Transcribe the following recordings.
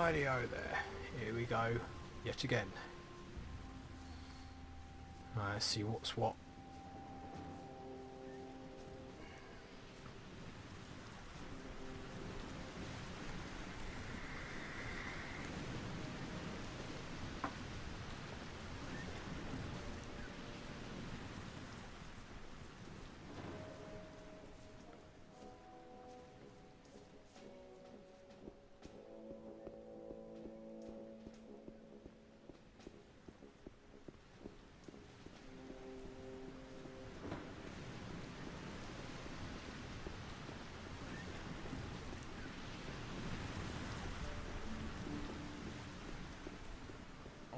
Radio there. Here we go. Yet again. Let's see what's what.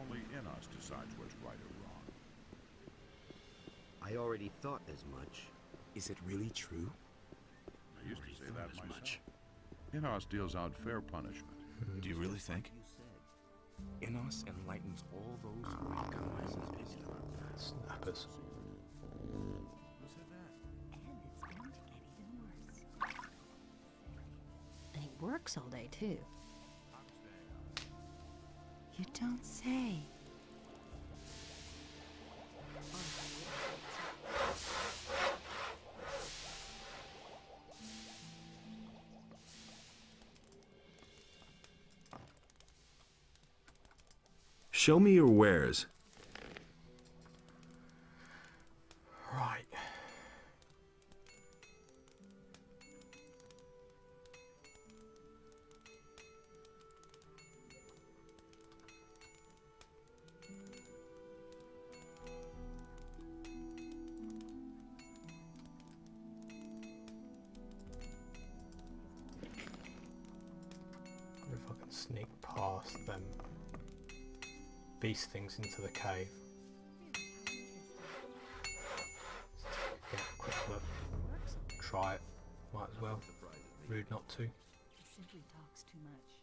Only Enos decides what's right or wrong. I already thought as much. Is it really true? I used to say that myself. Enos deals out fair punishment. Do you really think? Enos enlightens all those who make compromises. Snappers. Who said that? And it's going to get even worse. And he works all day, too. I'm staying up. You don't say. Show me your wares. Right. Wonder if I can sneak past them beast things into the cave. Get a quick look. Try it. Might as well. Rude not to. He simply talks too much.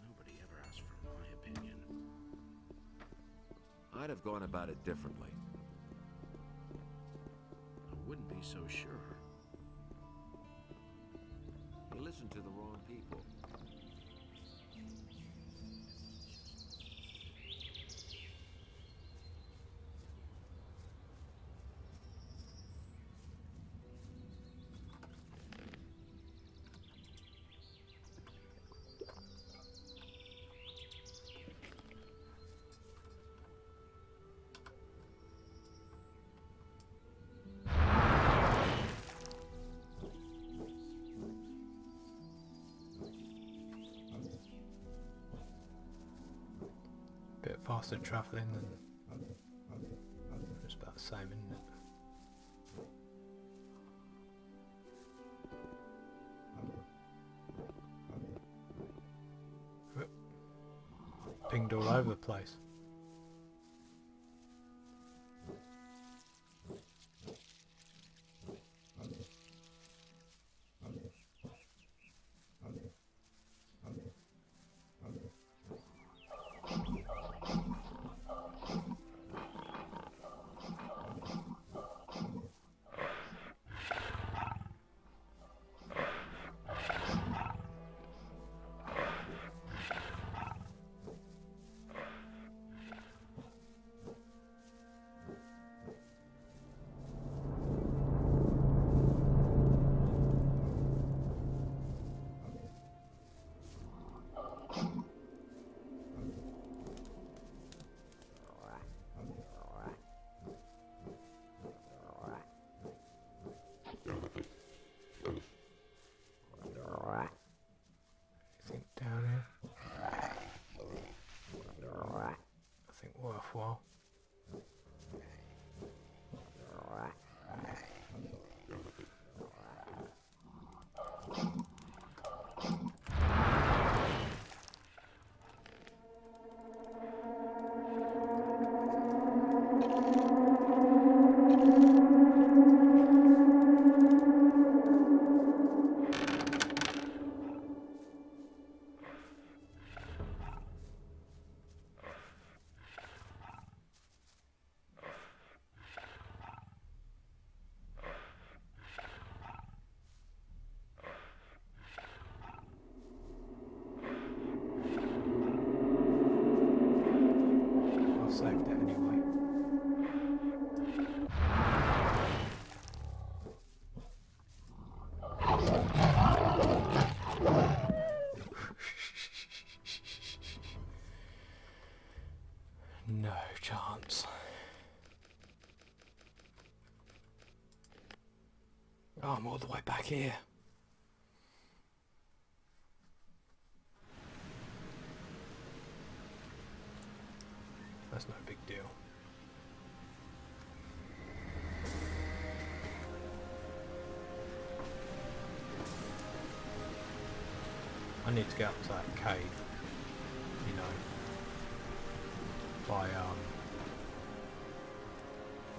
Nobody ever asked for my opinion. I'd have gone about it differently. I wouldn't be so sure. You listen to the wrong people. Bit faster travelling than it's about the same, isn't it? Whoop. Pinged all over the place. chance. Oh, I'm all the way back here. That's no big deal. I need to get up to that cave, you know, by, I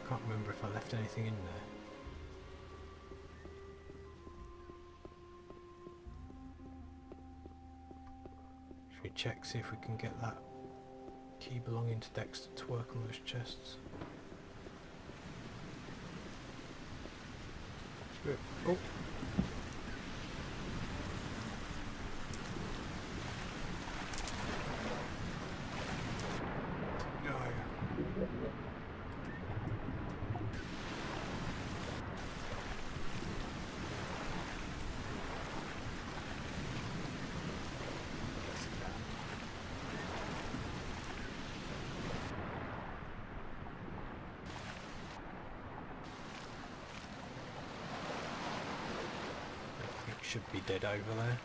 can't remember if I left anything in there. Should we check, see if we can get that key belonging to Dexter to work on those chests? Oh! Should be dead over there.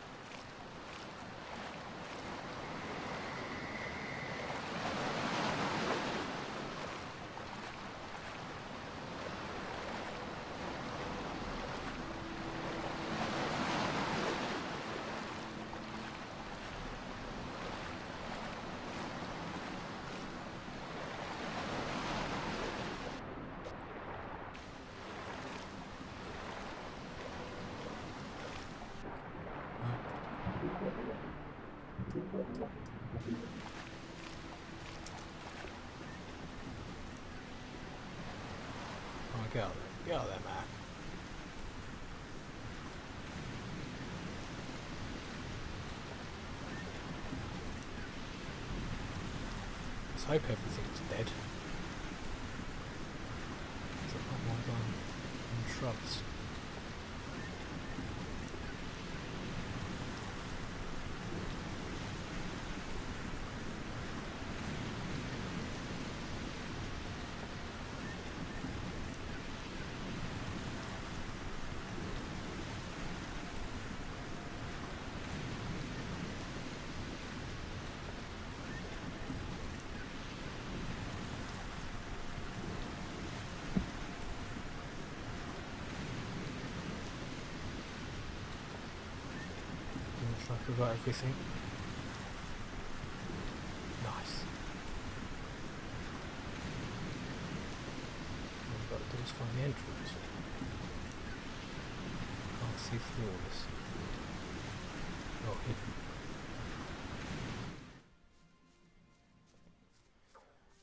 Oh, get out there, man. Let's hope everything's dead. Is it otherwise on shrubs? Looks like we've got everything. Nice. All we've got to do is find the entrance. Can't see through all this. Oh, hidden.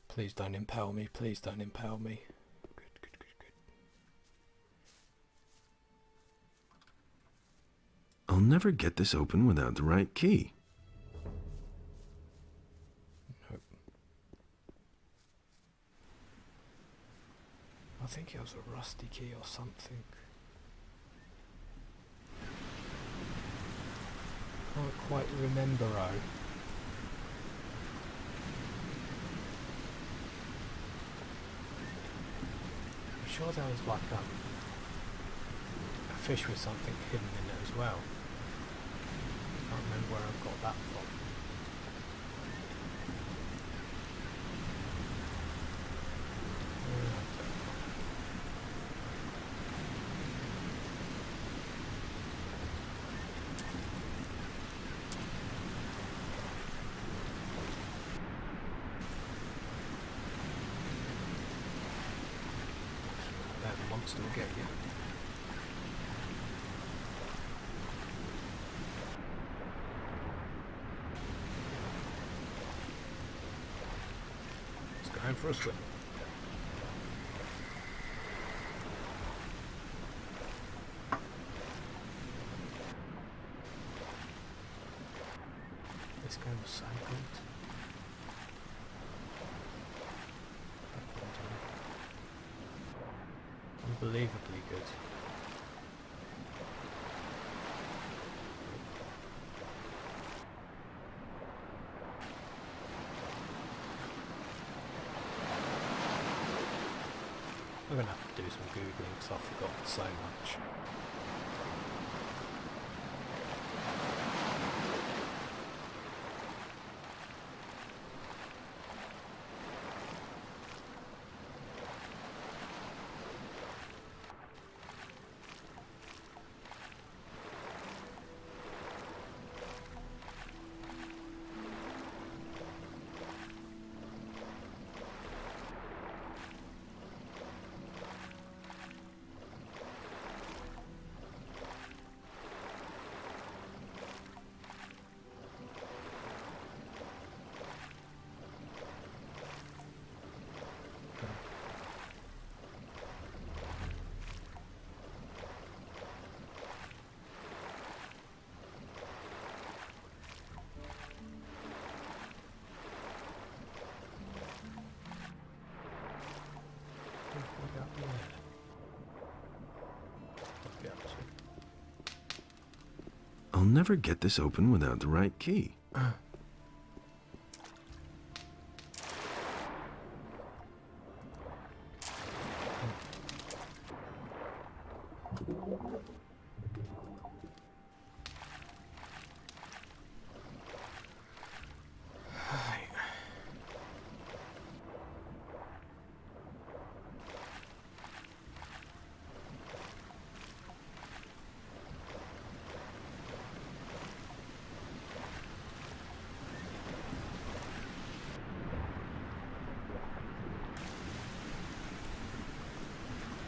Please don't impale me, please don't impale me. Good, good, good, good. I'll never get this open without the right key. Nope. I think it was a rusty key or something. Can't quite remember, oh. I'm sure there was like a fish with something hidden in it as well. Can't remember where I got that from. That monster will get you. Time for a swim. This guy was so good. Unbelievably good. I'm going to have to do some Googling because I've forgotten so much. I'll never get this open without the right key.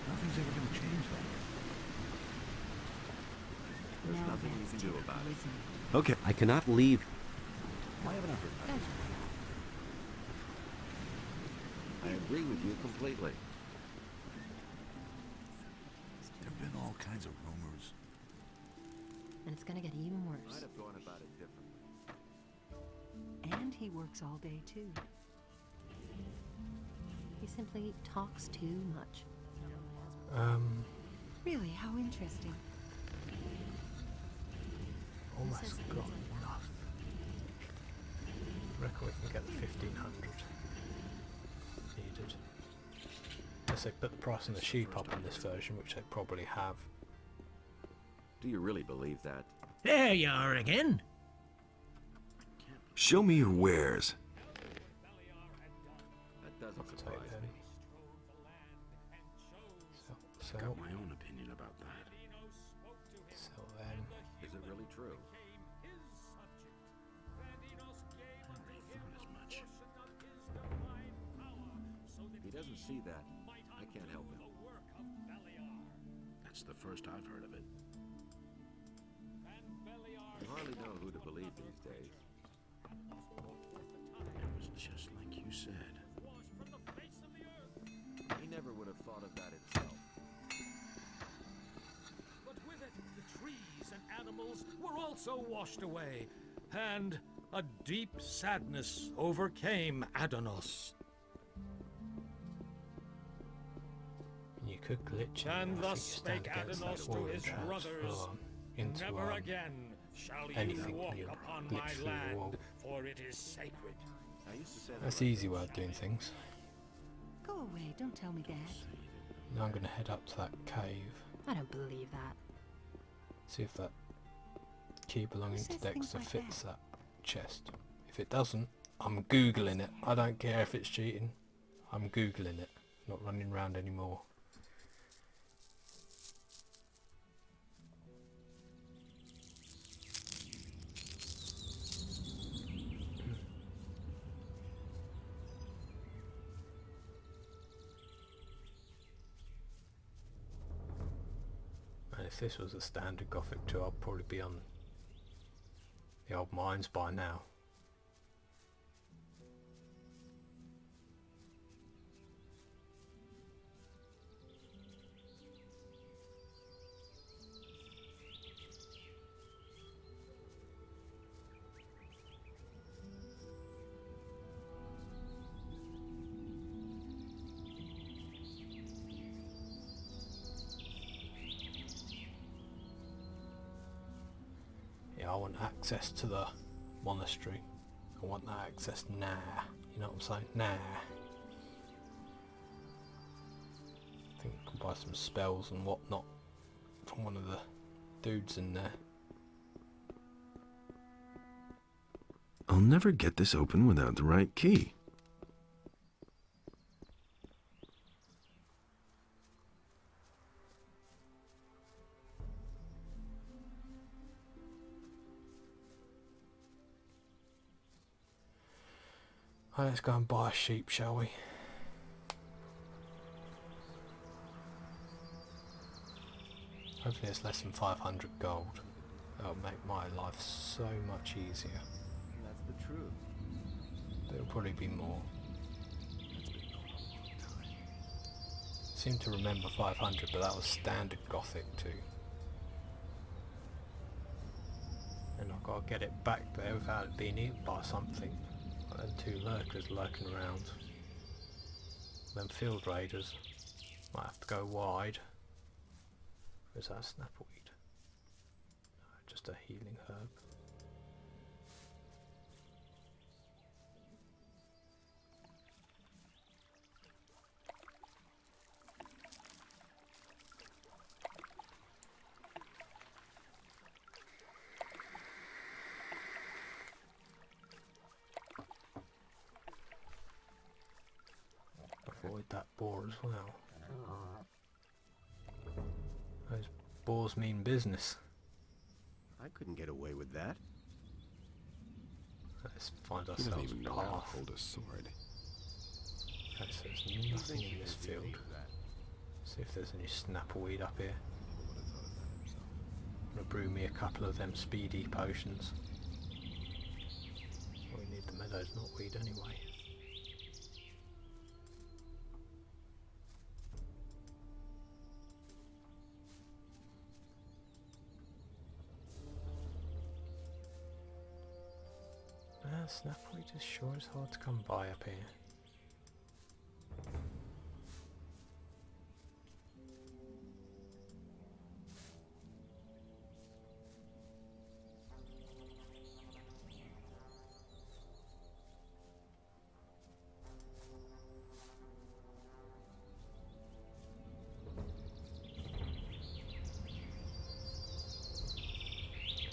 Nothing's ever going to change that. There's Now nothing you that's can do typical, about it. isn't it? Okay. I cannot leave. Why haven't I heard Don't nothing? I agree with you completely. There have been all kinds of rumors. And it's gonna get even I'd worse. have gone about it differently. And he works all day too. He simply talks too much. Really, how interesting. Almost got enough. Reckon we can get the 1500 needed. Unless they put the price on the sheep up in this version, which they probably have. Do you really believe that? There you are again. Show me your wares. That doesn't Take surprise them. me. Sell, Got my own opinion about that. sell them. Is it really true? I thought as much. He doesn't see that. I can't help him. That's the first I've heard of it. You hardly know who to believe these days. It was just like you said. He never would have thought of that himself. But with it, the trees and animals were also washed away, and a deep sadness overcame Adanos. You could glitch it. And I think thus you stand spake against that Adanos wall to and his brothers, transform into Never again shall you anything walk when you upon glitch my through the wall. land, for it is sacred. I used to say that. That's the easy way of doing things. Go away, don't tell me that. Now I'm going to head up to that cave, I don't believe that. see if that key belonging Who to says things Dexter like fits that? that chest. If it doesn't, I'm Googling it. I don't care if it's cheating. I'm Googling it, not running around anymore. And if this was a standard Gothic 2, I'd probably be on the old mines by now. Yeah, I want access to the monastery. I want that access now. You know what I'm saying? Nah. buy some spells and whatnot from one of the dudes in there. I'll never get this open without the right key. Right, let's go and buy a sheep, shall we? Hopefully it's less than 500 gold. That'll make my life so much easier. That's the truth. There'll probably be more. That's been going on a long time. Seem to remember 500, but that was standard Gothic too. And I've got to get it back there without it being eaten by something. Like them two lurkers lurking around. Them field raiders. Might have to go wide. Is that a snapweed? No, just a healing herb. Avoid that boar as well. Those boars mean business. I couldn't get away with that. Let's find He doesn't ourselves even a know how to path. hold a sword. Okay, so there's nothing in this field. See if there's any snapperweed up here. I'm gonna brew me a couple of them speedy potions. We need the meadows, not weed anyway. Snapweed is sure it's hard to come by up here.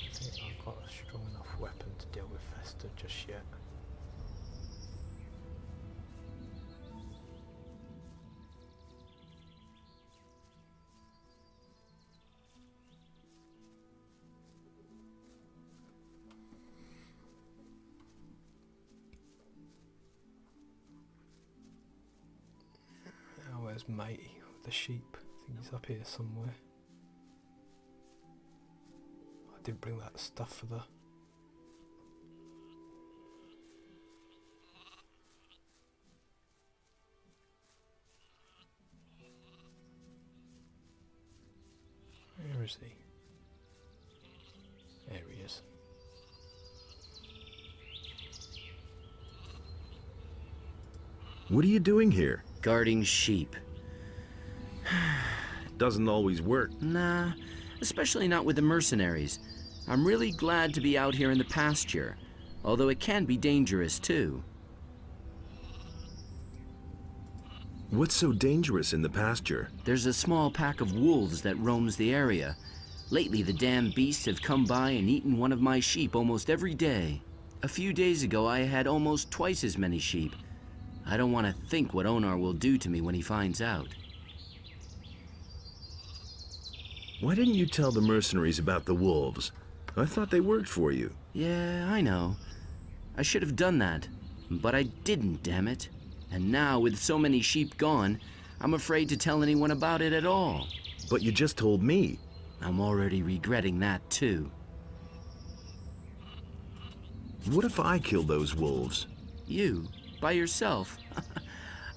I think I've got a strong enough weapon to deal with Fester just yet. Oh, where's Matey with the sheep? I think he's up here somewhere. I didn't bring that stuff for the... Where is he? There he is. What are you doing here? Guarding sheep. Doesn't always work. Nah, especially not with the mercenaries. I'm really glad to be out here in the pasture, although it can be dangerous too. What's so dangerous in the pasture? There's a small pack of wolves that roams the area. Lately, the damn beasts have come by and eaten one of my sheep almost every day. A few days ago, I had almost twice as many sheep. I don't want to think what Onar will do to me when he finds out. Why didn't you tell the mercenaries about the wolves? I thought they worked for you. Yeah, I know. I should have done that, but I didn't, damn it. And now, with so many sheep gone, I'm afraid to tell anyone about it at all. But you just told me. I'm already regretting that, too. What if I kill those wolves? You? By yourself?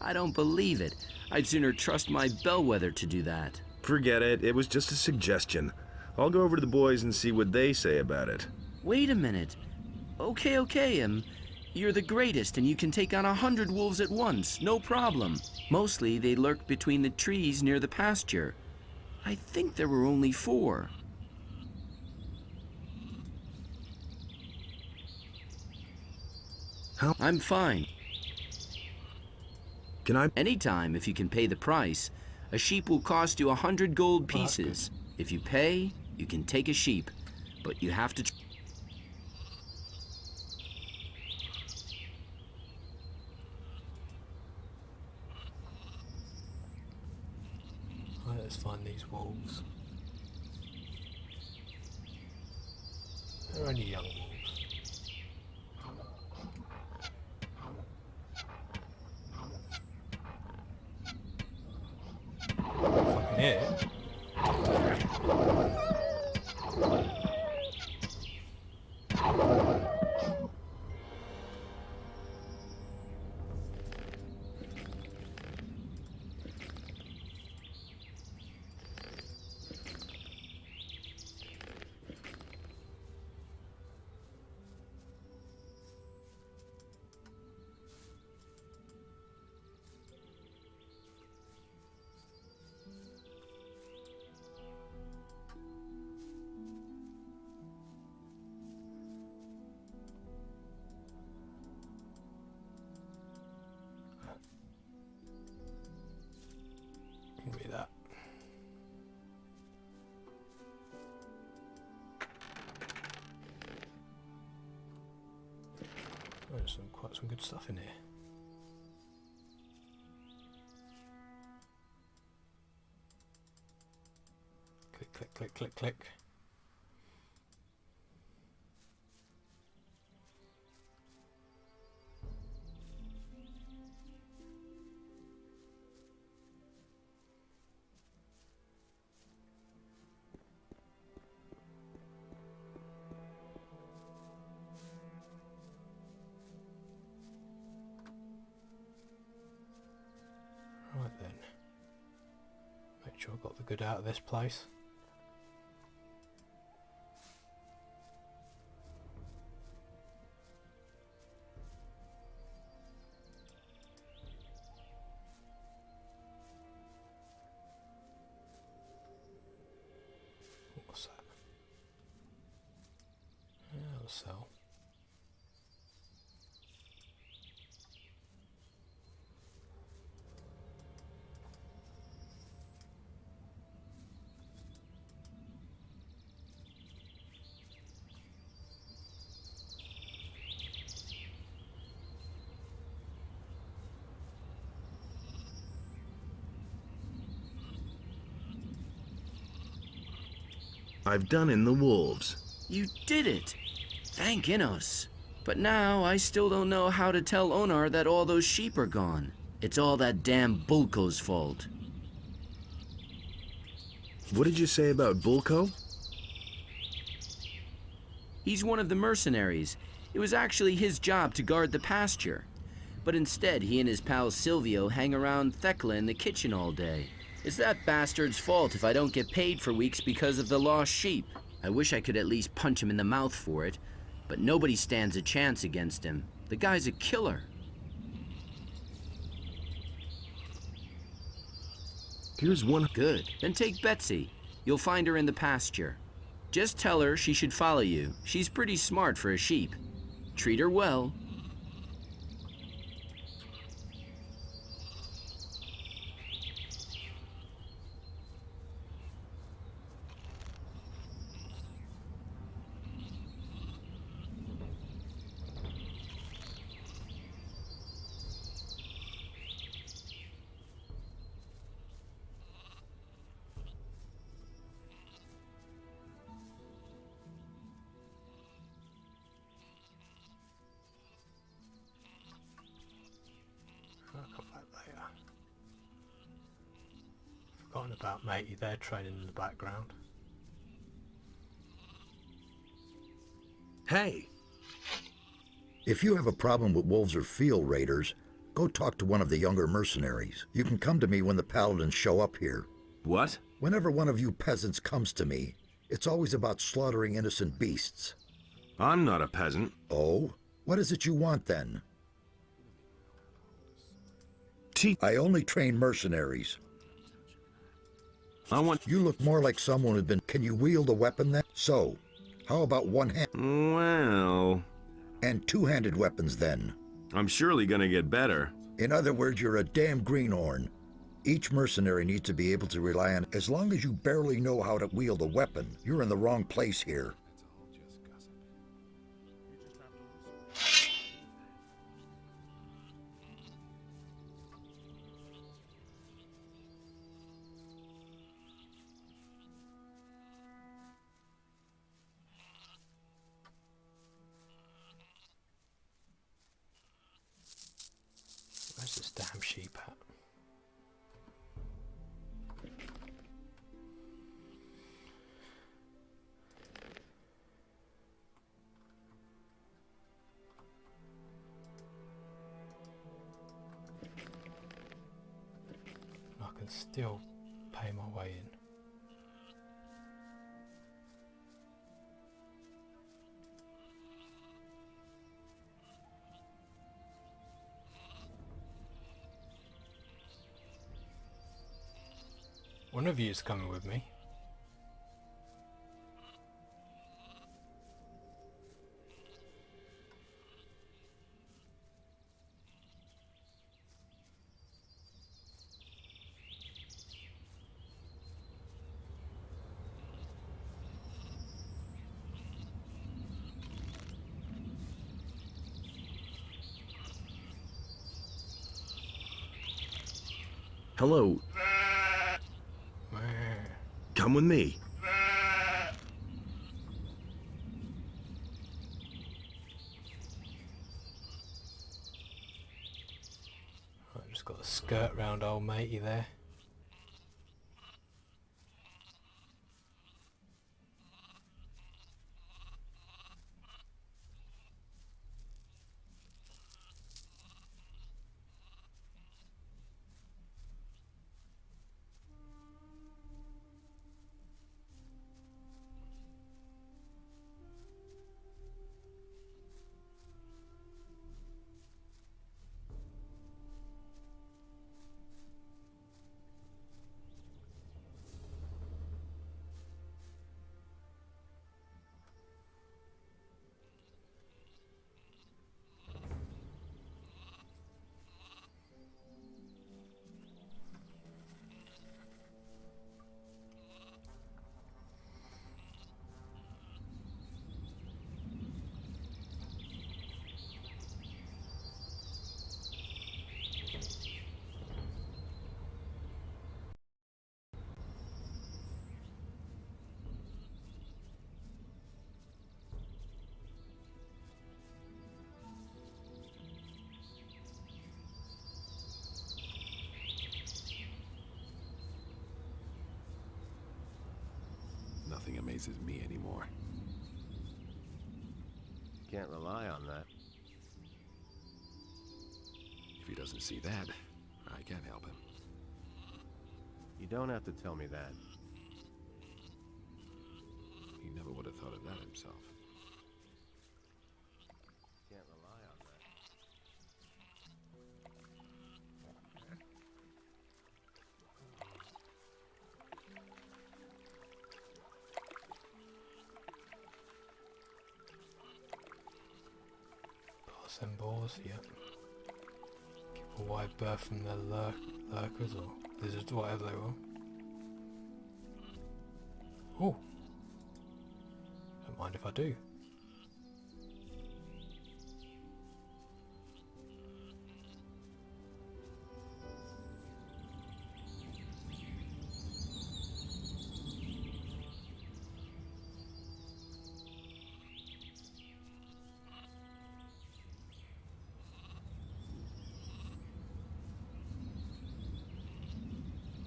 I don't believe it. I'd sooner trust my bellwether to do that. Forget it. It was just a suggestion. I'll go over to the boys and see what they say about it. Wait a minute. Okay, you're the greatest and you can take on 100 wolves at once, no problem. Mostly they lurk between the trees near the pasture. I think there were only 4. How? I'm fine. Can I? Anytime if you can pay the price. A sheep will cost you 100 gold Oh, that's good. pieces. If you pay, you can take a sheep, but you have to... Right, let's find these wolves. They're only young wolves. If I can hear it. Give me that. Oh, there's quite some good stuff in here. Click, click, click, click, click. Right then. Make sure I got the good out of this place. What's that? Yeah, that'll sell. I've done in the wolves. You did it! Thank Innos. But now I still don't know how to tell Onar that all those sheep are gone. It's all that damn Bulko's fault. What did you say about Bulko? He's one of the mercenaries. It was actually his job to guard the pasture. But instead, he and his pal Silvio hang around Thekla in the kitchen all day. It's that bastard's fault if I don't get paid for weeks because of the lost sheep. I wish I could at least punch him in the mouth for it, but nobody stands a chance against him. The guy's a killer. Here's one. Good. Then take Betsy. You'll find her in the pasture. Just tell her she should follow you. She's pretty smart for a sheep. Treat her well. I'll come back later. Forgotten about matey there training in the background. Hey! If you have a problem with wolves or field raiders, go talk to one of the younger mercenaries. You can come to me when the paladins show up here. What? Whenever one of you peasants comes to me, it's always about slaughtering innocent beasts. I'm not a peasant. Oh? What is it you want then? I only train mercenaries. I want... You look more like someone who's been... Can you wield a weapon then? So, how about one hand? Well... And two-handed weapons then? I'm surely gonna get better. In other words, you're a damn greenhorn. Each mercenary needs to be able to rely on. As long as you barely know how to wield a weapon, you're in the wrong place here. Where's this damn sheep at? I can still pay my way in. One of you is coming with me. Hello. Come with me. I just got a skirt round old matey there. Nothing amazes me anymore. Can't rely on that. If he doesn't see that, I can't help him. You don't have to tell me that. He never would have thought of that himself. Can't rely on that. Pass them balls, yep. Give a wide berth from the lurkers or lizards, whatever they were. Oh! Don't mind if I do.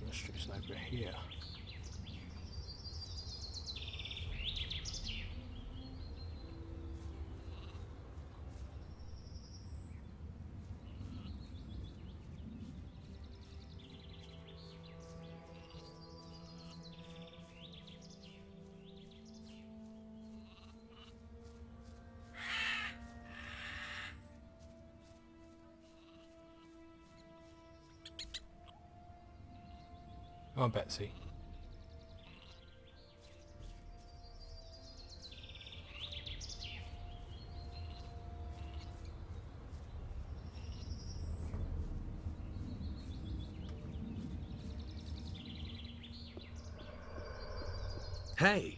Mysteries over here. Come on, Betsy. Hey!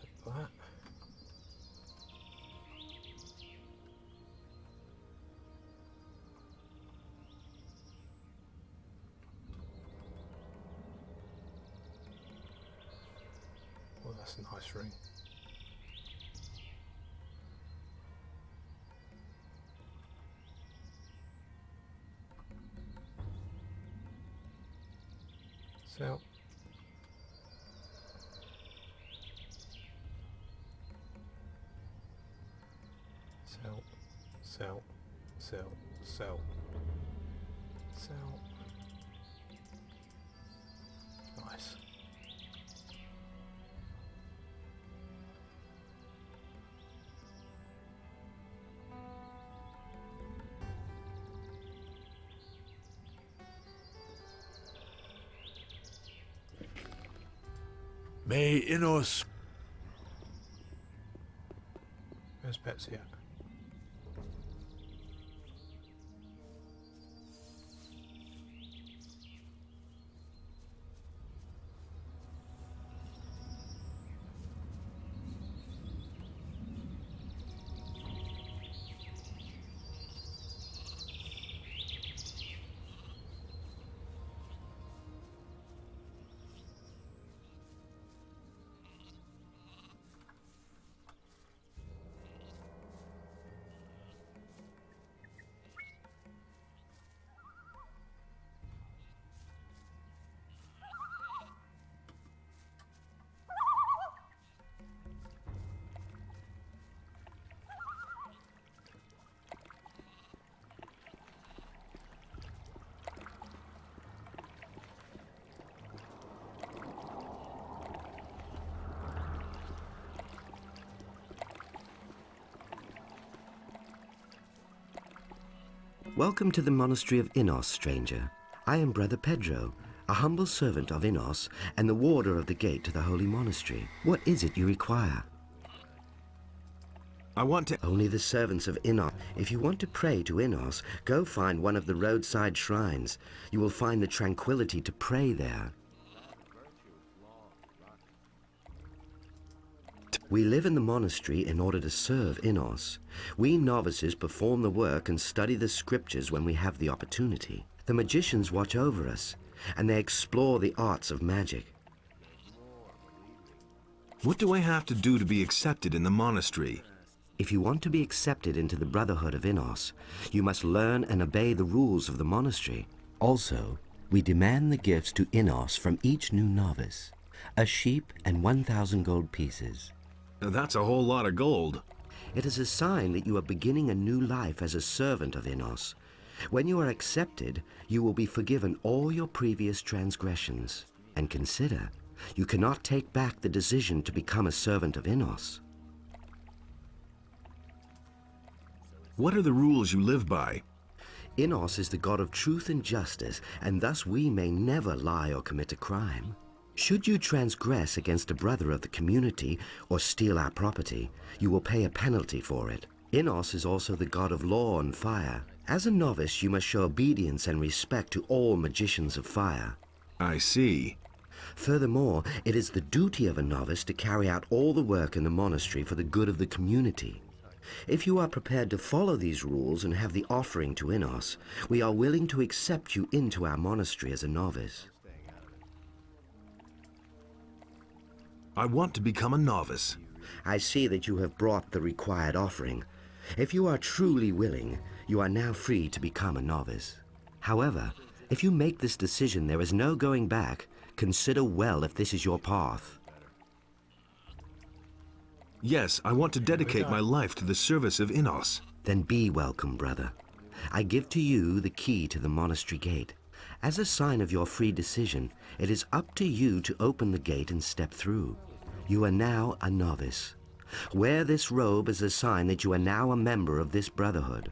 Take that. Well, that's a nice ring. Sell. Sell. Sell. Sell. Sell. Sell. Nice. May Innos... Where's Betsy at? Welcome to the monastery of Innos, stranger. I am Brother Pedro, a humble servant of Innos and the warder of the gate to the holy monastery. What is it you require? I want to... Only the servants of Innos. If you want to pray to Innos, go find one of the roadside shrines. You will find the tranquility to pray there. We live in the monastery in order to serve Innos. We novices perform the work and study the scriptures when we have the opportunity. The magicians watch over us, and they explore the arts of magic. What do I have to do to be accepted in the monastery? If you want to be accepted into the Brotherhood of Innos, you must learn and obey the rules of the monastery. Also, we demand the gifts to Innos from each new novice: a sheep and 1,000 gold pieces. That's a whole lot of gold. It is a sign that you are beginning a new life as a servant of Innos. When you are accepted, you will be forgiven all your previous transgressions. And consider, you cannot take back the decision to become a servant of Innos. What are the rules you live by? Innos is the god of truth and justice, and thus we may never lie or commit a crime. Should you transgress against a brother of the community or steal our property, you will pay a penalty for it. Innos is also the god of law and fire. As a novice, you must show obedience and respect to all magicians of fire. I see. Furthermore, it is the duty of a novice to carry out all the work in the monastery for the good of the community. If you are prepared to follow these rules and have the offering to Innos, we are willing to accept you into our monastery as a novice. I want to become a novice. I see that you have brought the required offering. If you are truly willing, you are now free to become a novice. However, if you make this decision, there is no going back. Consider well if this is your path. Yes, I want to dedicate my life to the service of Innos. Then be welcome, brother. I give to you the key to the monastery gate. As a sign of your free decision, it is up to you to open the gate and step through. You are now a novice. Wear this robe as a sign that you are now a member of this brotherhood.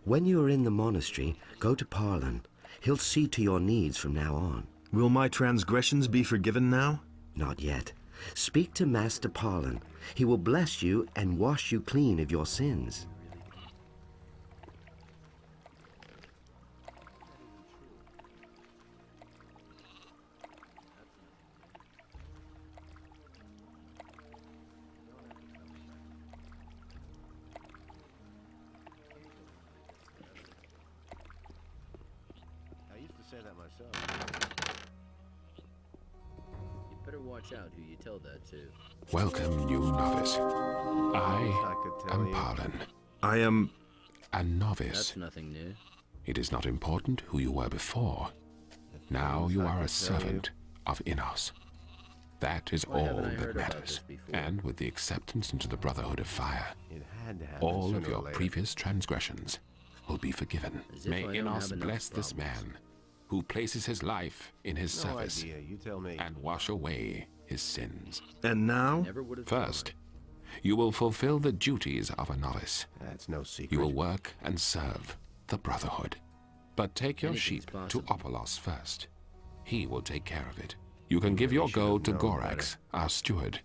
When you are in the monastery, go to Parlin. He'll see to your needs from now on. Will my transgressions be forgiven now? Not yet. Speak to Master Parlin. He will bless you and wash you clean of your sins. that myself. You better watch out who you tell that to. Welcome, new novice. I could tell am you. Parlin, I am... a novice. That's nothing new. It is not important who you were before. Now you are a servant of Innos. That is Why all haven't I that heard about matters. this before? And with the acceptance into the Brotherhood of Fire, It had to happen all sooner of or your later. previous transgressions will be forgiven. As if May I don't Innos have enough bless this problems. man who places his life in his No service idea, you tell me. and wash away his sins. And now? Never would have First, you will fulfill the duties of a novice. That's no secret. You will work and serve the Brotherhood. But take your Anything's sheep possible. to Opolos first. He will take care of it. You can give really your should gold to have known Gorax, our steward.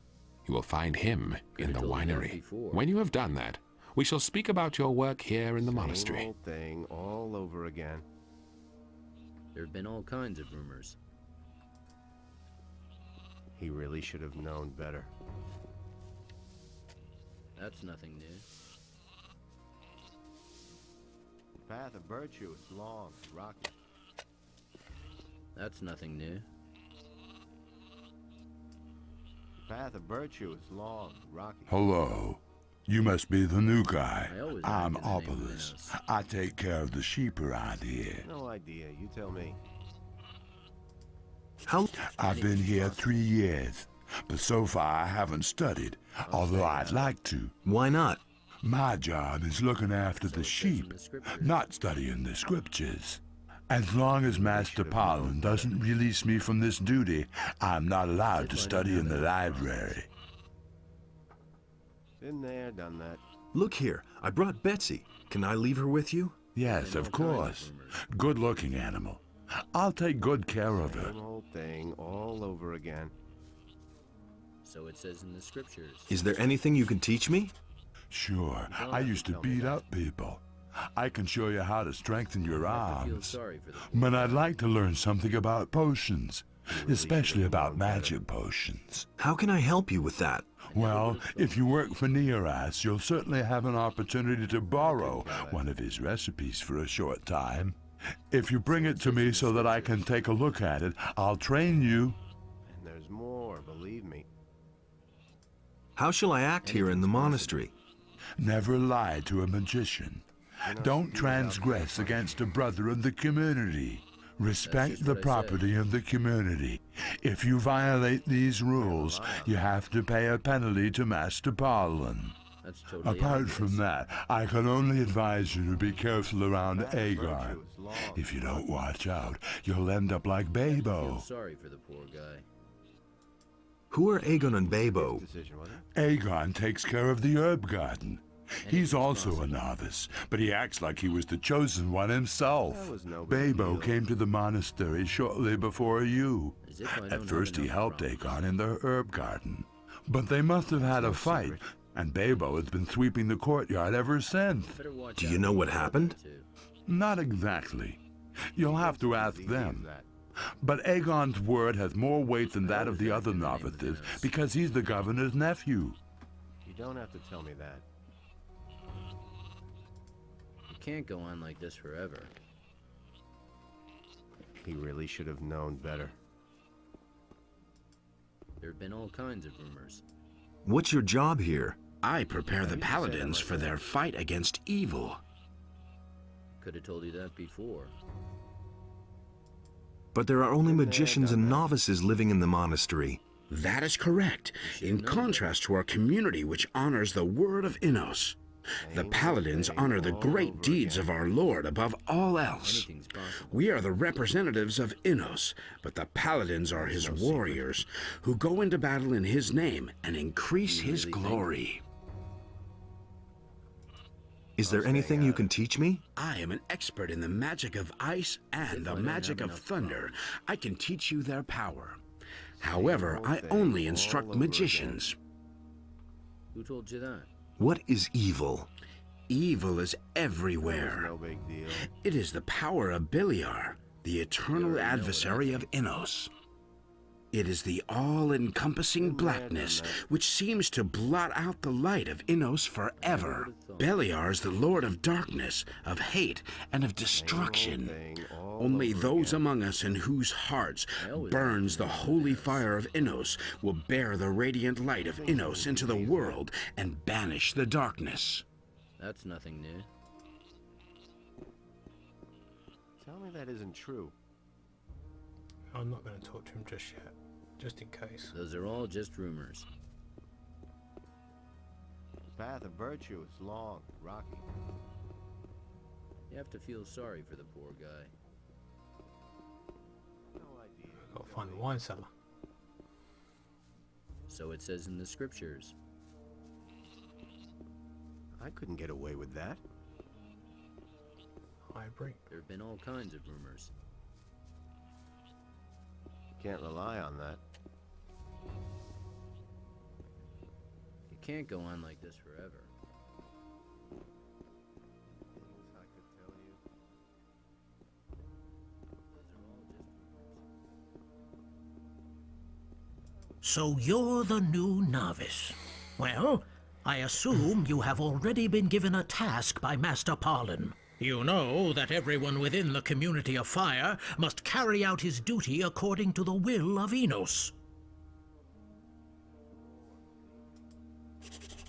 You will find him in Could've the told me that winery. before. When you have done that, we shall speak about your work here in the Same monastery. old thing all over again. There have been all kinds of rumors. He really should have known better. That's nothing new. The path of virtue is long, rocky. That's nothing new. The path of virtue is long, rocky. Hello. You must be the new guy. I always I'm acted in the name of Opolis. Innos. I take care of the sheep around here. No idea, you tell me. How... I've been here 3 years, but so far I haven't studied, although I'd like to. Why not? My job is looking after the in sheep, the scriptures. not studying the scriptures. As long as Master Parlin doesn't release me from this duty, I'm not allowed to study in the library. Been there, done that. Look here, I brought Betsy. Can I leave her with you? Yes, of course. Good-looking animal. I'll take good care of her. Same old thing all over again. So it says in the scriptures. Is there anything you can teach me? Sure, I used to beat up people. I can show you how to strengthen your I feel arms. sorry for the But I'd like to learn something about potions, especially about magic potions. How can I help you with that? Well, if you work for Neoras, you'll certainly have an opportunity to borrow one of his recipes for a short time. If you bring it to me so that I can take a look at it, I'll train you. And there's more, believe me. How shall I act here in the monastery? Never lie to a magician. Don't transgress against a brother in the community. Respect just the what I property of the community. If you violate these rules, you have to pay a penalty to Master Parlin. That's totally Apart obvious. from that, I can only advise you to be careful around Aegon. If you don't watch out, you'll end up like I feel Babo. sorry for the poor guy. Who are Aegon and Babo? Decision, wasn't it? Aegon takes care of the herb garden. He's also a novice, but he acts like he was the chosen one himself. That was no big Babo deal. came to the monastery shortly before you. As if I don't At have first he enough helped problems. Aegon in the herb garden. But they must have had a fight, and Babo has been sweeping the courtyard ever since. Better watch Do out you know who what you tell happened? that to. Not exactly. You'll have to ask He them. believes that. But Aegon's word has more weight than that of the always other act in the name of novices Innos. because he's the governor's nephew. You don't have to tell me that. You can't go on like this forever. He really should have known better. There have been all kinds of rumors. What's your job here? I prepare the paladins for their fight against evil. Could have told you that before. But there are only magicians and novices living in the monastery. That is correct, in contrast to our community which honors the word of Innos. The paladins honor the great deeds of our Lord above all else. Anything's possible. We are the representatives of Innos, but the paladins are his warriors, who go into battle in his name and increase his glory. Is there anything you can teach me? I am an expert in the magic of ice and the magic of thunder. I can teach you their power. However, I only instruct magicians. Who told you that? What is evil? Evil is everywhere. No big deal. It is the power of Biliar, the eternal adversary of Innos. It is the all-encompassing blackness which seems to blot out the light of Innos forever. Beliar is the lord of darkness, of hate, and of destruction. Only those among us in whose hearts burns the holy fire of Innos will bear the radiant light of Innos into the world and banish the darkness. That's nothing new. Tell me that isn't true. I'm not going to talk to him just yet, just in case. Those are all just rumors. The path of virtue is long, rocky. You have to feel sorry for the poor guy. No idea. I've got to find the wine cellar. So it says in the scriptures. I couldn't get away with that. I agree. There have been all kinds of rumors. Can't rely on that. You can't go on like this forever. Things I could tell you. Those are all just rumors. So you're the new novice. Well, I assume you have already been given a task by Master Parlin. You know that everyone within the community of fire must carry out his duty according to the will of Innos.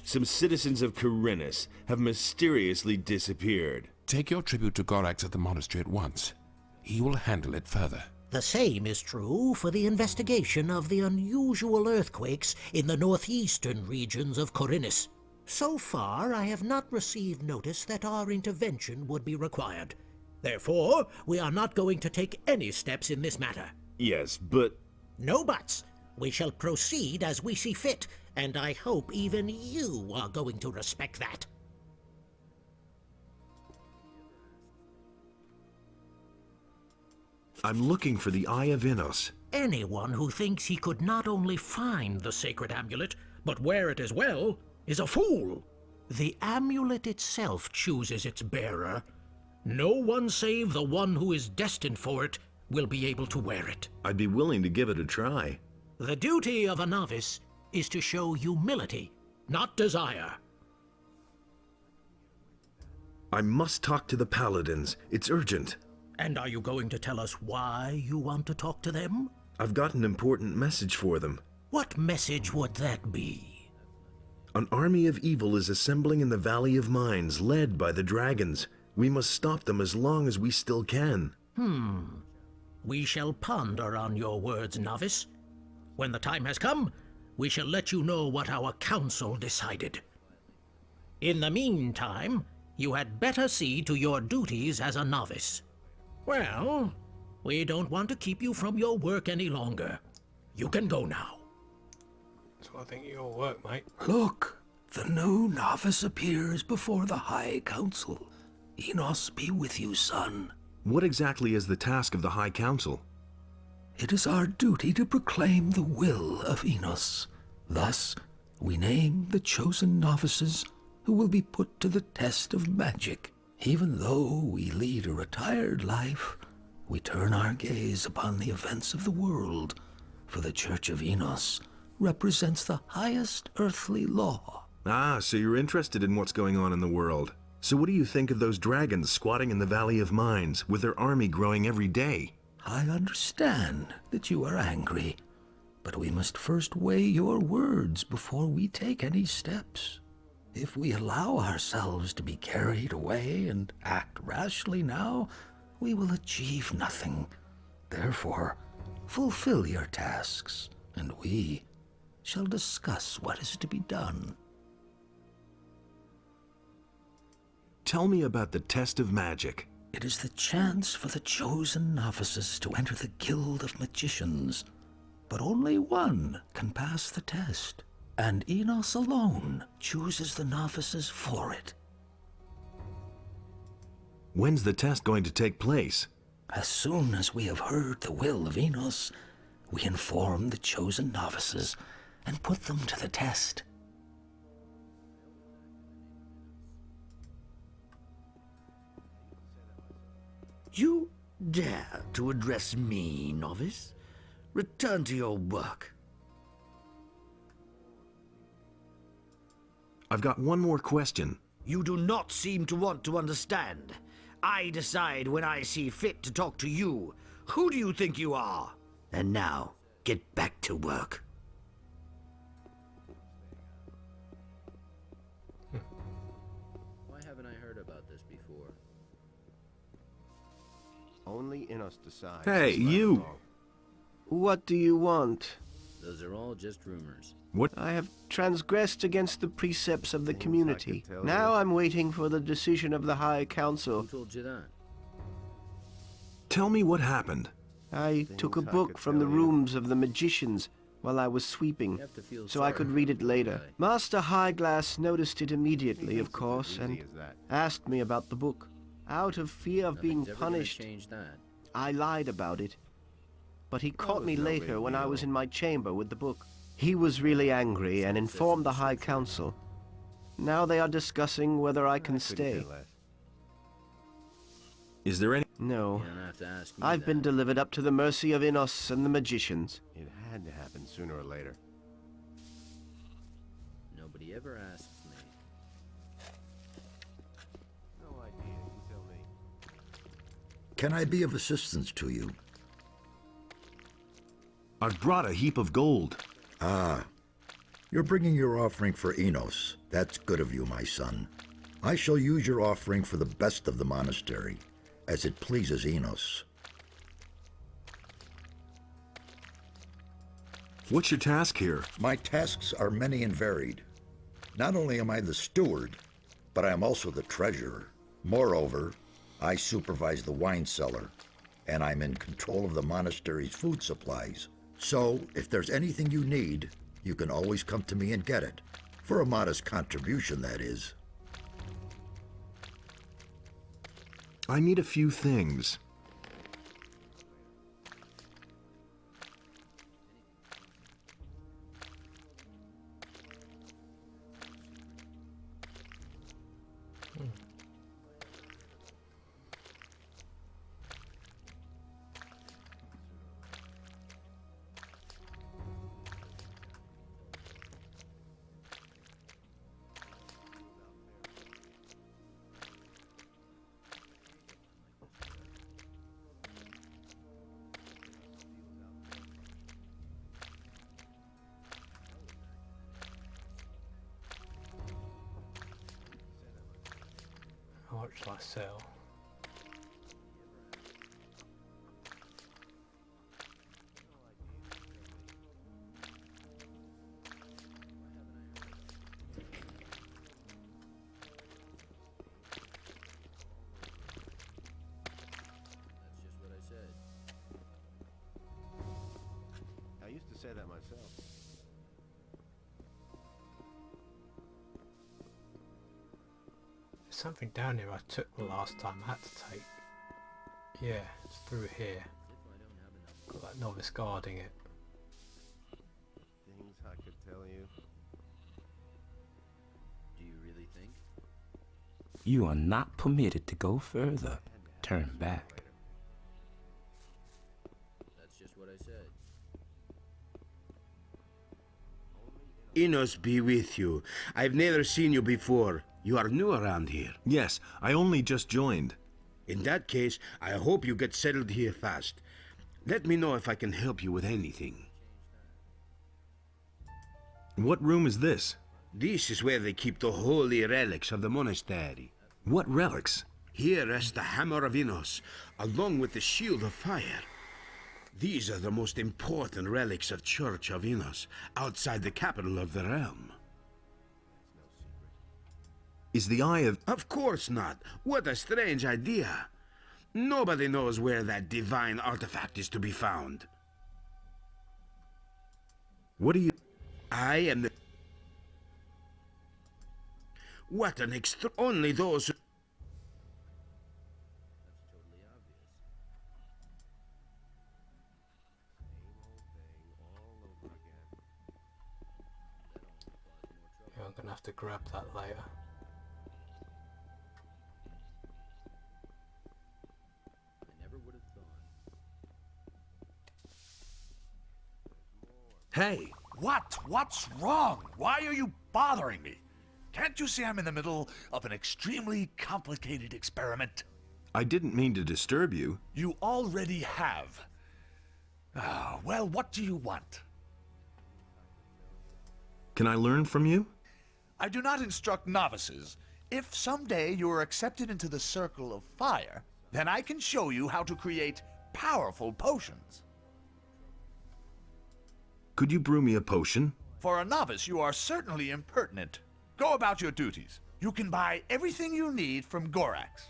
Some citizens of Khorinis have mysteriously disappeared. Take your tribute to Gorax at the monastery at once. He will handle it further. The same is true for the investigation of the unusual earthquakes in the northeastern regions of Khorinis. So far, I have not received notice that our intervention would be required. Therefore, we are not going to take any steps in this matter. Yes, but... No buts. We shall proceed as we see fit, and I hope even you are going to respect that. I'm looking for the Eye of Innos. Anyone who thinks he could not only find the sacred amulet, but wear it as well, is a fool. The amulet itself chooses its bearer. No one save the one who is destined for it will be able to wear it. I'd be willing to give it a try. The duty of a novice is to show humility, not desire. I must talk to the paladins. It's urgent. And are you going to tell us why you want to talk to them? I've got an important message for them. What message would that be? An army of evil is assembling in the Valley of Mines, led by the dragons. We must stop them as long as we still can. We shall ponder on your words, novice. When the time has come, we shall let you know what our council decided. In the meantime, you had better see to your duties as a novice. Well, we don't want to keep you from your work any longer. You can go now. So I think your work, mate. Look, the new novice appears before the High Council. Innos be with you, son. What exactly is the task of the High Council? It is our duty to proclaim the will of Innos. Thus, we name the chosen novices who will be put to the test of magic. Even though we lead a retired life, we turn our gaze upon the events of the world, for the Church of Innos represents the highest earthly law. Ah, so you're interested in what's going on in the world. So what do you think of those dragons squatting in the Valley of Mines, with their army growing every day? I understand that you are angry, but we must first weigh your words before we take any steps. If we allow ourselves to be carried away and act rashly now, we will achieve nothing. Therefore, fulfill your tasks, and we shall discuss what is to be done. Tell me about the test of magic. It is the chance for the chosen novices to enter the Guild of Magicians, but only one can pass the test, and Innos alone chooses the novices for it. When's the test going to take place? As soon as we have heard the will of Innos, we inform the chosen novices and put them to the test. You dare to address me, novice? Return to your work. I've got one more question. You do not seem to want to understand. I decide when I see fit to talk to you. Who do you think you are? And now, get back to work. Why haven't I heard about this before? Only Innos decides. Hey, you! What do you want? Those are all just rumors. What? I have transgressed against the precepts of the community. Now I'm waiting for the decision of the High Council. Who told you that? Tell me what happened. I took a book from the rooms of the magicians while I was sweeping, so I could read it later. Master Highglass noticed it immediately, of course, and asked me about the book. Out of fear of being punished, I lied about it. But he caught me later when I was in my chamber with the book. He was really angry and informed the High Council. Now they are discussing whether I can stay. Is there any... No. I've been delivered up to the mercy of Innos and the magicians. It had to happen sooner or later. Nobody ever asks me. No idea, you tell me. Can I be of assistance to you? I've brought a heap of gold. Ah, you're bringing your offering for Innos. That's good of you, my son. I shall use your offering for the best of the monastery, as it pleases Innos. What's your task here? My tasks are many and varied. Not only am I the steward, but I am also the treasurer. Moreover, I supervise the wine cellar, and I'm in control of the monastery's food supplies. So, if there's anything you need, you can always come to me and get it. For a modest contribution, that is. I need a few things. How much shall I sell? I used to say that myself. There's something down here I took the last time I had to take. Yeah, it's through here. Got that novice guarding it. Things I could tell you. Do you really think? You are not permitted to go further. Turn back. That's just what I said. Innos be with you. I've never seen you before. You are new around here. Yes, I only just joined. In that case, I hope you get settled here fast. Let me know if I can help you with anything. What room is this? This is where they keep the holy relics of the monastery. What relics? Here rests the Hammer of Innos, along with the Shield of Fire. These are the most important relics of Church of Innos, outside the capital of the realm. Is the Eye of... Of course not. What a strange idea. Nobody knows where that divine artifact is to be found. What do you... I am the... What an extra... Only those who... Yeah, I'm gonna have to grab that later. Hey! What? What's wrong? Why are you bothering me? Can't you see I'm in the middle of an extremely complicated experiment? I didn't mean to disturb you. You already have. Ah, well, what do you want? Can I learn from you? I do not instruct novices. If someday you are accepted into the Circle of Fire, then I can show you how to create powerful potions. Could you brew me a potion? For a novice, you are certainly impertinent. Go about your duties. You can buy everything you need from Gorax.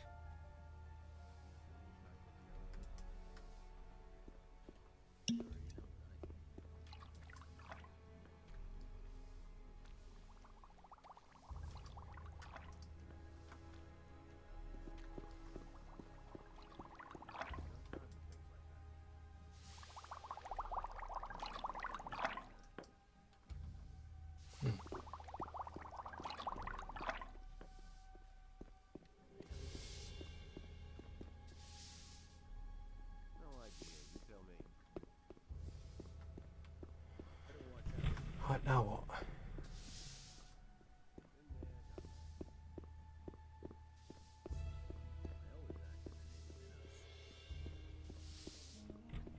Right, now what?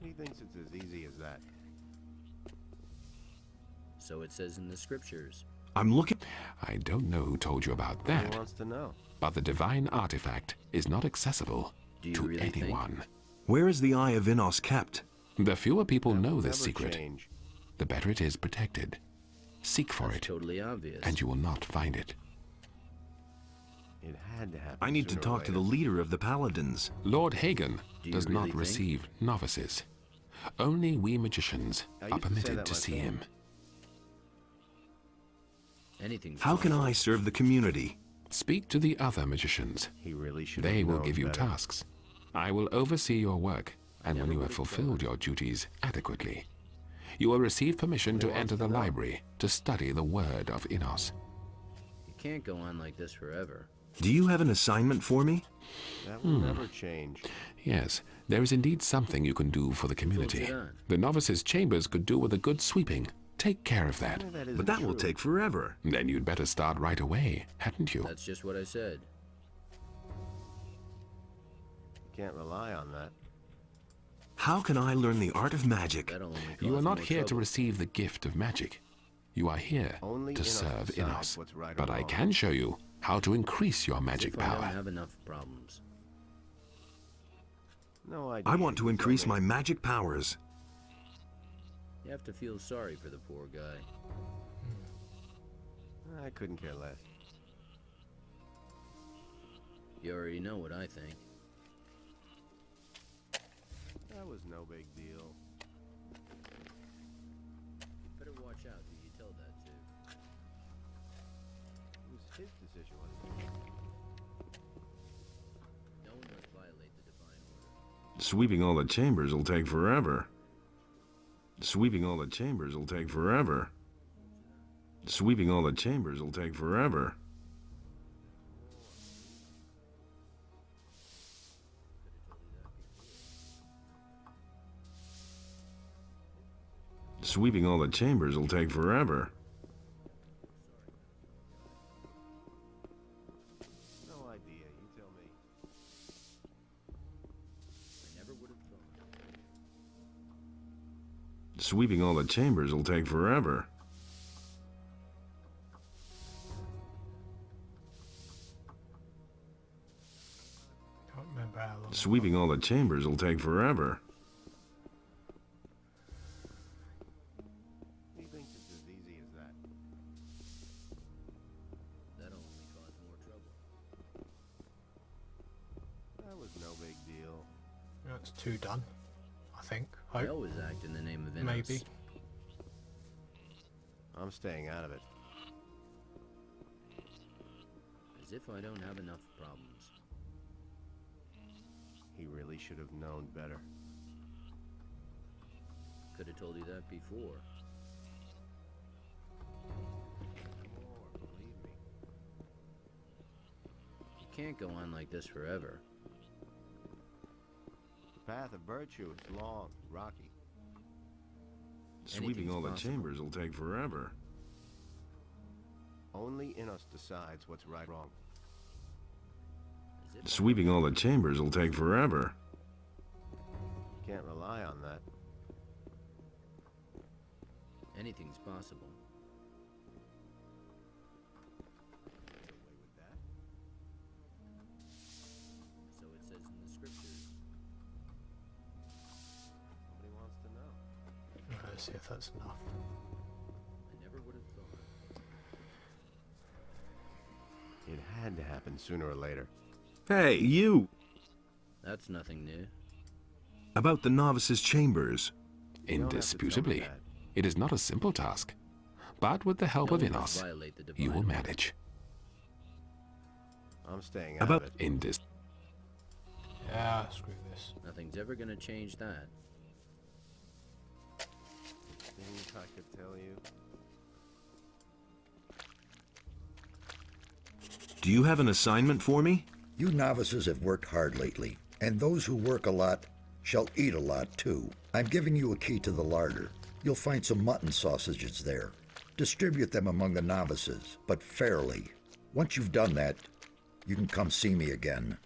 He thinks it's as easy as that. So it says in the scriptures. I'm looking... I don't know who told you about that. He wants to know. But the divine artifact is not accessible to really anyone. Where is the Eye of Innos kept? The fewer people know this Never secret, change. the better it is protected. Seek for That's it, totally obvious. and you will not find it. It had to happen. I need to sooner or talk to the later. leader of the Paladins. Lord Hagen Do you does really not think? receive novices. Only we magicians I are used to say permitted that to see him. myself. Anything's How can I serve the community? Speak to the other magicians. He really should They have will known give you better. tasks. I will oversee your work, and when you have fulfilled your duties adequately, you will receive permission to enter the library to study the word of Innos. You can't go on like this forever. Do you have an assignment for me? That will never change. Yes, there is indeed something you can do for the community. it on? The novices' chambers could do with a good sweeping. Take care of that. But that will take forever. Then you'd better start right away, hadn't you? That's just what I said. Can't rely on that. How can I learn the art of magic? That'll only You cause are not more here to trouble. receive the gift of magic. You are here Only to Innos serve decides Innos. what's right or But I wrong. can show you how to increase your As magic if I don't power. have enough problems. No idea. I want to You increase tell my me. magic powers. You have to feel sorry for the poor guy. I couldn't care less. You already know what I think. That was no big deal. Better watch out who you tell that to. It was his decision, wasn't it? No one must violate the divine order. Sweeping all the chambers will take forever. Sweeping all the chambers will take forever. Sweeping all the chambers will take forever. Sweeping all the chambers will take forever. No idea. You tell me. I never would have thought. Sweeping all the chambers will take forever. Can't remember how long. Sweeping all the chambers will take forever. He thinks it's as easy as that. That'll only cause more trouble. That was no big deal. That's two done, I think. I Hope. always act in the name of Innos. Maybe. I'm staying out of it. As if I don't have enough problems. He really should have known better. Could have told you that before. More, believe me. You can't go on like this forever. The path of virtue is long, rocky. Sweeping all the chambers will take forever. Only Innos decides what's right or wrong. Sweeping all the chambers will take forever. Can't rely on that. Anything's possible. So it says in the scriptures. Nobody wants to know. Let's see if that's enough. I never would have thought. It had to happen sooner or later. Hey, you! That's nothing new. About the novice's chambers. Indisputably, it is not a simple task, but with the help of Innos, you will manage. I'm staying About out of it. Yeah, screw this. Nothing's ever gonna change that. Things I could tell you. Do you have an assignment for me? You novices have worked hard lately, and those who work a lot shall eat a lot too. I'm giving you a key to the larder. You'll find some mutton sausages there. Distribute them among the novices, but fairly. Once you've done that, you can come see me again.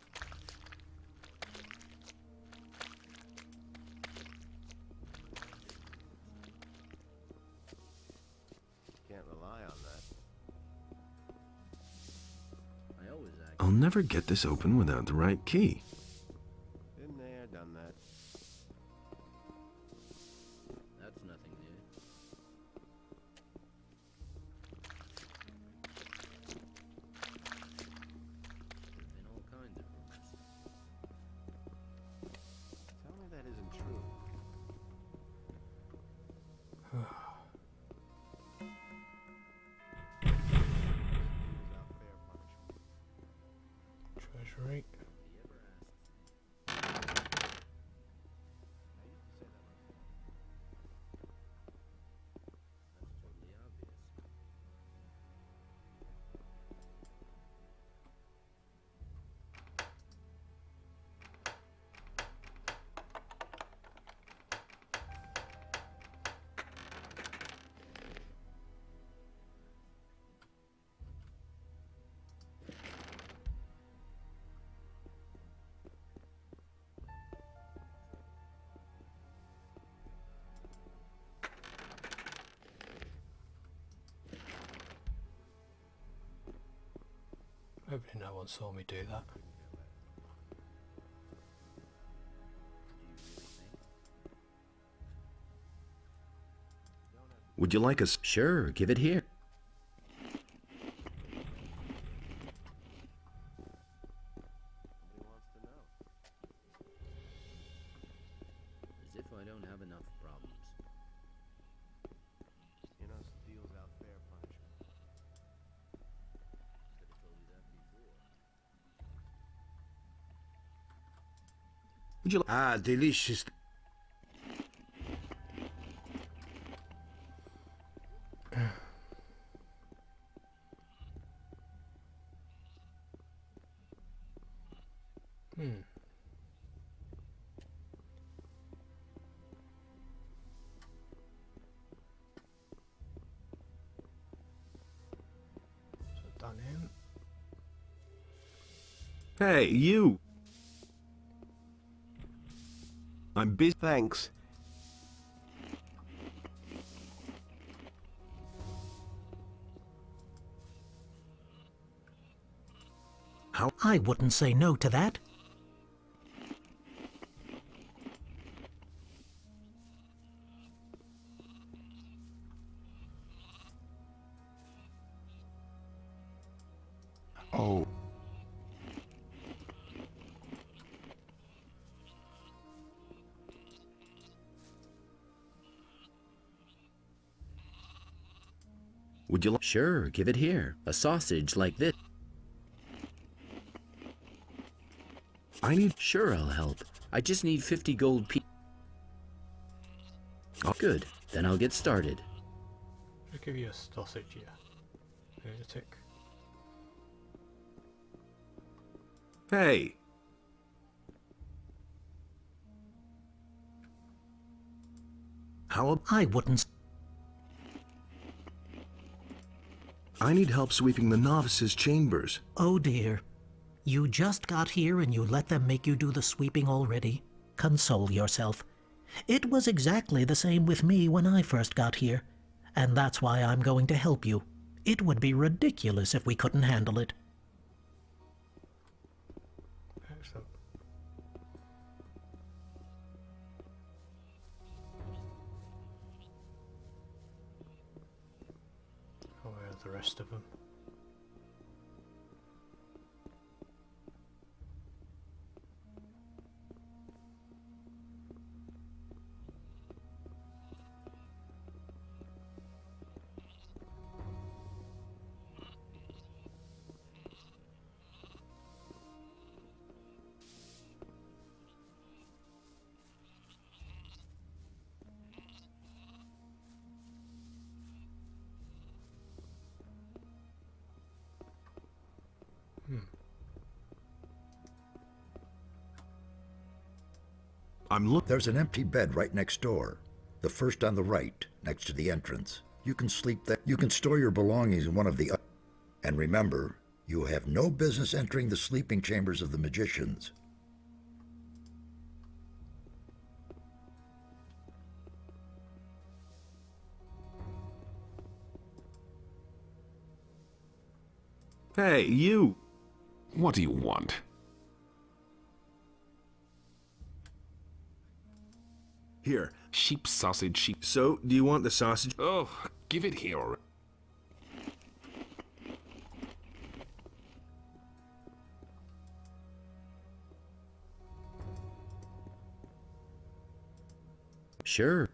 Can't rely on that. I always act. I'll never get this open without the right key. Been there, done that. That's nothing new. There's been all kinds of rumors. Tell me that isn't true. Treasury. Hopefully no one saw me do that. Would you like a... Sure, give it here. As if I don't have enough problems. Innos deals out fair punishment. Could have told you that before. Would you delicious. So done him. Hey, you! I'm busy. Thanks. How? I wouldn't say no to that. Oh. Would you like... Sure, give it here. A sausage like this. I need... Sure, I'll help. I just need 50 gold pieces. Oh. Good. Then I'll get started. I'll give you a sausage here. Lunatic. Hey! How? I wouldn't. I need help sweeping the novices' chambers. Oh dear. You just got here and you let them make you do the sweeping already? Console yourself. It was exactly the same with me when I first got here, and that's why I'm going to help you. It would be ridiculous if we couldn't handle it. Excellent. Oh, where are the rest of them? There's an empty bed right next door. The first on the right, next to the entrance. You can sleep there. You can store your belongings in one of the... And remember, you have no business entering the sleeping chambers of the magicians. Hey, you! What do you want? Here. Sheep sausage, sheep... So, do you want the sausage? Oh, give it here. Sure.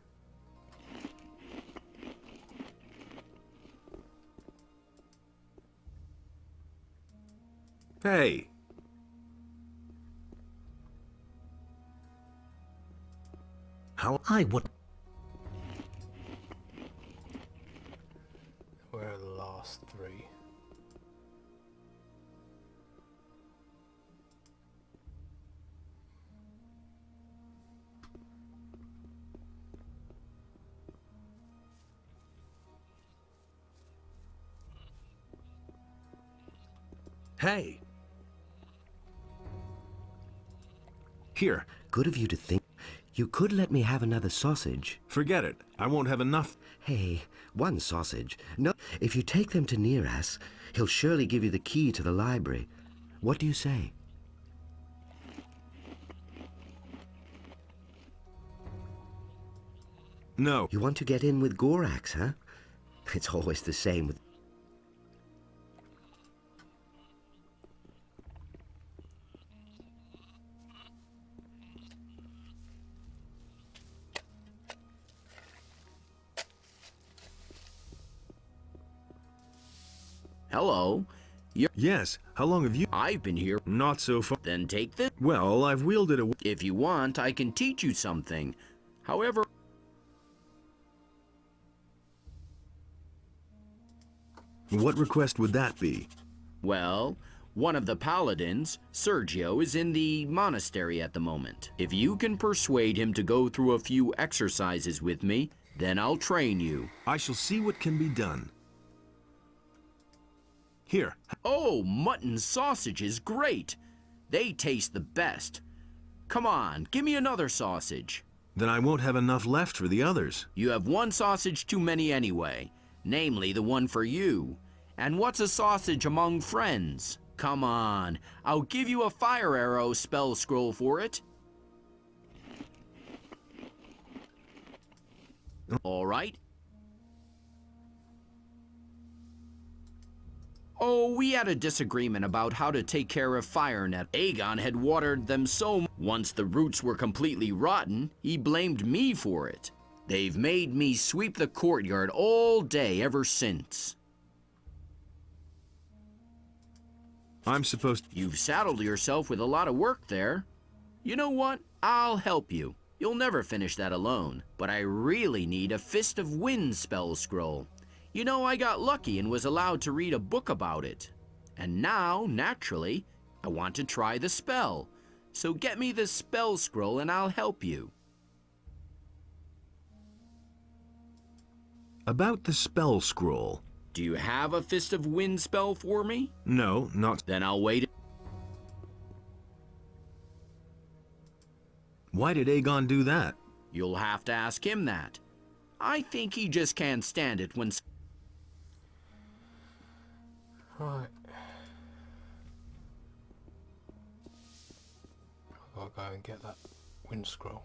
Hey! How? I would. Where are the last three? Hey! Here. Good of you to think. You could let me have another sausage. Forget it. I won't have enough. Hey, one sausage. No, if you take them to Neras, he'll surely give you the key to the library. What do you say? No. You want to get in with Gorax, huh? It's always the same with... Hello. Yes, how long have you... I've been here. Not so far. Then take this. Well, I've wielded it... If you want, I can teach you something. However... What request would that be? Well, one of the paladins, Sergio, is in the monastery at the moment. If you can persuade him to go through a few exercises with me, then I'll train you. I shall see what can be done. Here. Oh, mutton sausage is great. They taste the best. Come on, give me another sausage. Then I won't have enough left for the others. You have one sausage too many anyway, namely the one for you. And what's a sausage among friends? Come on, I'll give you a fire arrow spell scroll for it. All right. Oh, we had a disagreement about how to take care of fire net. Aegon had watered them so much. Once the roots were completely rotten, he blamed me for it. They've made me sweep the courtyard all day ever since. I'm supposed to... You've saddled yourself with a lot of work there. You know what? I'll help you. You'll never finish that alone. But I really need a Fist of Wind spell scroll. You know, I got lucky and was allowed to read a book about it. And now, naturally, I want to try the spell. So get me the spell scroll and I'll help you. About the spell scroll. Do you have a Fist of Wind spell for me? No, not... Then I'll wait. Why did Aegon do that? You'll have to ask him that. I think he just can't stand it when... Right. I've got to go and get that wind scroll.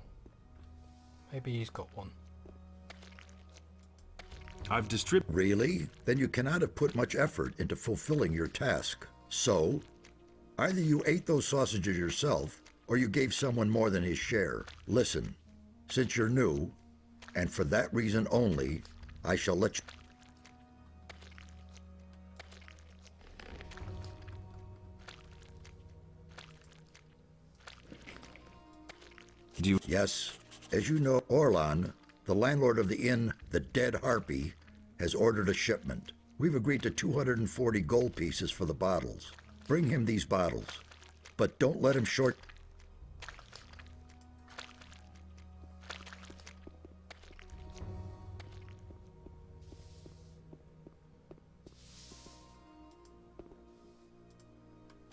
Maybe he's got one. I've distributed... Really? Then you cannot have put much effort into fulfilling your task. So, either you ate those sausages yourself, or you gave someone more than his share. Listen, since you're new, and for that reason only, I shall let you... Do you... Yes, as you know, Orlan, the landlord of the inn, the Dead Harpy, has ordered a shipment. We've agreed to 240 gold pieces for the bottles. Bring him these bottles, but don't let him short...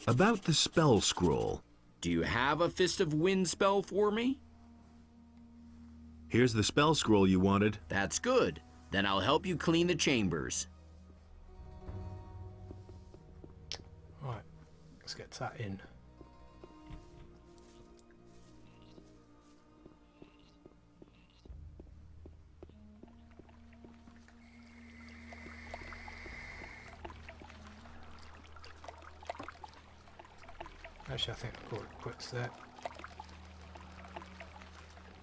About the spell scroll. Do you have a Fist of Wind spell for me? Here's the spell scroll you wanted. That's good. Then I'll help you clean the chambers. Right, let's get that in. Actually, I think I'll call it quits there.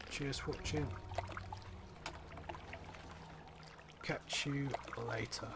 Cheers for watching. Catch you later.